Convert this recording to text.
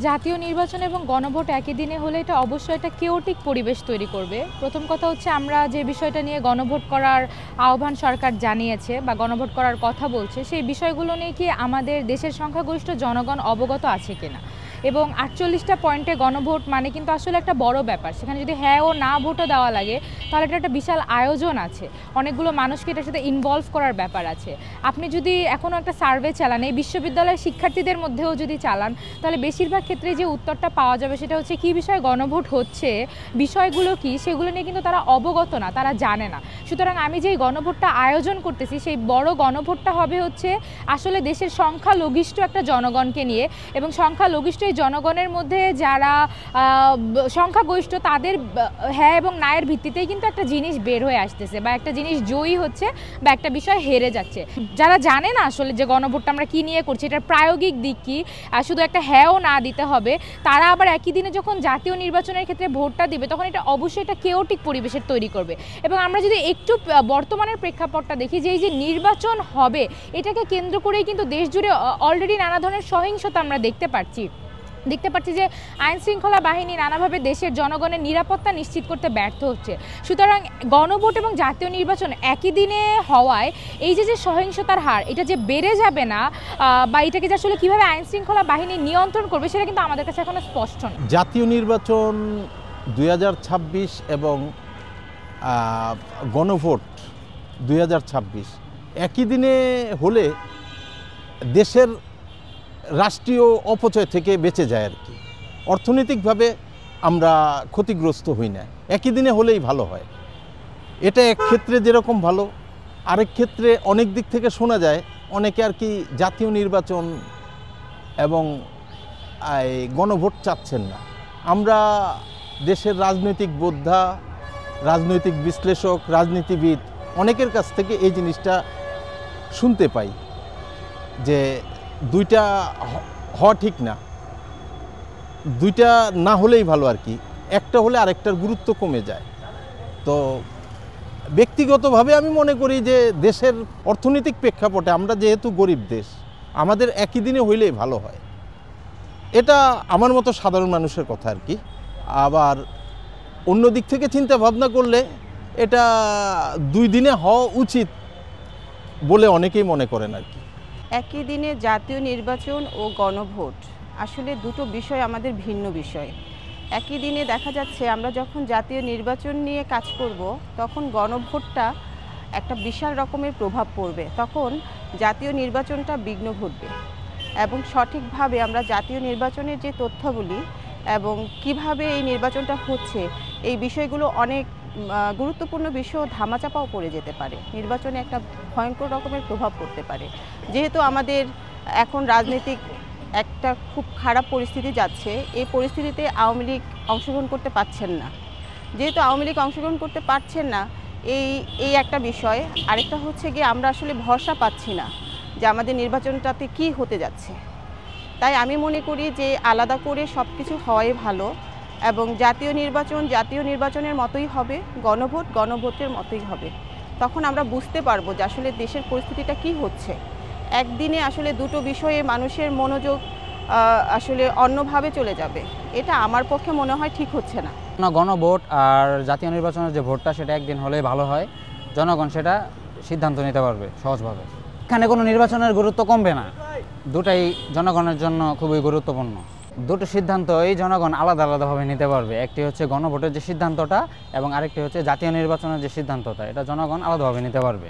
জাতীয় নির্বাচন এবং গণভোট একই দিনে হলে এটা অবশ্যই একটা কেওটিক পরিবেশ তৈরি করবে। প্রথম কথা হচ্ছে আমরা যে বিষয়টা নিয়ে গণভোট করার আহ্বান সরকার জানিয়েছে বা গণভোট করার কথা বলছে, সেই বিষয়গুলো নিয়ে কি আমাদের দেশের সংখ্যাগরিষ্ঠ জনগণ অবগত আছে কিনা। এবং 48টা পয়েন্টে গণভোট মানে কিন্তু আসলে একটা বড় ব্যাপার। সেখানে যদি হ্যাঁ ও না ভোটও দেওয়া লাগে তাহলে এটা একটা বিশাল আয়োজন আছে, অনেকগুলো মানুষকে এটার সাথে ইনভলভ করার ব্যাপার আছে। আপনি যদি এখনও একটা সার্ভে চালান, এই বিশ্ববিদ্যালয়ের শিক্ষার্থীদের মধ্যেও যদি চালান, তাহলে বেশিরভাগ ক্ষেত্রে যে উত্তরটা পাওয়া যাবে সেটা হচ্ছে কী বিষয়ে গণভোট হচ্ছে, বিষয়গুলো কি, সেগুলো নিয়ে কিন্তু তারা অবগত না, তারা জানে না। সুতরাং আমি যেই গণভোটটা আয়োজন করতেছি সেই বড় গণভোটটা হবে হচ্ছে আসলে দেশের সংখ্যালঘিষ্ঠ একটা জনগণকে নিয়ে, এবং সংখ্যালঘিষ্ঠ এই জনগণের মধ্যে যারা সংখ্যাগরিষ্ঠ তাদের হ্যাঁ এবং নায়ের ভিত্তিতেই কিন্তু একটা জিনিস বের হয়ে আসতেছে, বা একটা জিনিস জয়ী হচ্ছে, বা একটা বিষয় হেরে যাচ্ছে। যারা জানে না আসলে যে গণভোটটা আমরা কী নিয়ে করছি, এটার প্রায়োগিক দিক কী, শুধু একটা হ্যাঁও না দিতে হবে, তারা আবার একই দিনে যখন জাতীয় নির্বাচনের ক্ষেত্রে ভোটটা দিবে তখন এটা অবশ্যই একটা কেওটিক পরিবেশের তৈরি করবে। এবং আমরা যদি একটু বর্তমানের প্রেক্ষাপটটা দেখি, যে এই যে নির্বাচন হবে এটাকে কেন্দ্র করেই কিন্তু দেশ জুড়ে অলরেডি নানা ধরনের সহিংসতা আমরা দেখতে পাচ্ছি যে আইন শৃঙ্খলা বাহিনী নানাভাবে দেশের জনগণের নিরাপত্তা নিশ্চিত করতে ব্যর্থ হচ্ছে। সুতরাং গণভোট এবং জাতীয় নির্বাচন একই দিনে হওয়ায় এই যে সহিংসতার হার এটা যে বেড়ে যাবে না, বা এটাকে যে আসলে কীভাবে আইন শৃঙ্খলা বাহিনী নিয়ন্ত্রণ করবে সেটা কিন্তু আমাদের কাছে এখনো স্পষ্ট না। জাতীয় নির্বাচন 2026 এবং গণভোট 2026 একই দিনে হলে দেশের রাষ্ট্রীয় অপচয় থেকে বেঁচে যায় আর কি। অর্থনৈতিকভাবে আমরা ক্ষতিগ্রস্ত হই না, একই দিনে হলেই ভালো হয়। এটা এক ক্ষেত্রে যেরকম ভালো, আরেক ক্ষেত্রে অনেক দিক থেকে শোনা যায় অনেকে আর কি জাতীয় নির্বাচন এবং গণভোট চাচ্ছেন না। আমরা দেশের রাজনৈতিক বোদ্ধা, রাজনৈতিক বিশ্লেষক, রাজনীতিবিদ অনেকের কাছ থেকে এই জিনিসটা শুনতে পাই যে দুইটা হওয়া ঠিক না, দুইটা না হলেই ভালো আর কি। একটা হলে আরেকটার গুরুত্ব কমে যায়। তো ব্যক্তিগতভাবে আমি মনে করি যে দেশের অর্থনৈতিক প্রেক্ষাপটে আমরা যেহেতু গরিব দেশ, আমাদের একই দিনে হইলেই ভালো হয়। এটা আমার মতো সাধারণ মানুষের কথা আর কি। আবার অন্য দিক থেকে চিন্তা ভাবনা করলে এটা 2 দিনে হওয়া উচিত বলে অনেকেই মনে করেন আর কি। একই দিনে জাতীয় নির্বাচন ও গণভোট আসলে দুটো বিষয় আমাদের ভিন্ন বিষয়। একই দিনে দেখা যাচ্ছে আমরা যখন জাতীয় নির্বাচন নিয়ে কাজ করব তখন গণভোটটা একটা বিশাল রকমের প্রভাব পড়বে, তখন জাতীয় নির্বাচনটা বিঘ্ন ঘটবে। এবং সঠিকভাবে আমরা জাতীয় নির্বাচনের যে তথ্যগুলি এবং কিভাবে এই নির্বাচনটা হচ্ছে এই বিষয়গুলো অনেক গুরুত্বপূর্ণ বিষয় ধামাচাপাও পড়ে যেতে পারে, নির্বাচনে একটা ভয়ঙ্কর রকমের প্রভাব পড়তে পারে। যেহেতু আমাদের এখন রাজনৈতিক একটা খুব খারাপ পরিস্থিতি যাচ্ছে, এই পরিস্থিতিতে আওয়ামী লীগ অংশগ্রহণ করতে পারছেন না। যেহেতু আওয়ামী লীগ অংশগ্রহণ করতে পারছেন না, এই একটা বিষয়। আরেকটা হচ্ছে গিয়ে আমরা আসলে ভরসা পাচ্ছি না যে আমাদের নির্বাচনটাতে কি হতে যাচ্ছে। তাই আমি মনে করি যে আলাদা করে সব কিছু হওয়াই ভালো, এবং জাতীয় নির্বাচনের মতোই হবে, গণভোটের মতোই হবে। তখন আমরা বুঝতে পারবো যে আসলে দেশের পরিস্থিতিটা কি হচ্ছে। একদিনে আসলে দুটো বিষয়ে মানুষের মনোযোগ আসলে অন্যভাবে চলে যাবে, এটা আমার পক্ষে মনে হয় ঠিক হচ্ছে না। গণভোট আর জাতীয় নির্বাচনের যে ভোটটা সেটা একদিন হলেই ভালো হয়, জনগণ সেটা সিদ্ধান্ত নিতে পারবে সহজভাবে। এখানে কোনো নির্বাচনের গুরুত্ব কমবে না, দুটাই জনগণের জন্য খুবই গুরুত্বপূর্ণ। দুটো সিদ্ধান্তই জনগণ আলাদা আলাদাভাবে নিতে পারবে। একটি হচ্ছে গণভোটের যে সিদ্ধান্তটা এবং আরেকটি হচ্ছে জাতীয় নির্বাচনের যে সিদ্ধান্তটা, এটা জনগণ আলাদাভাবে নিতে পারবে।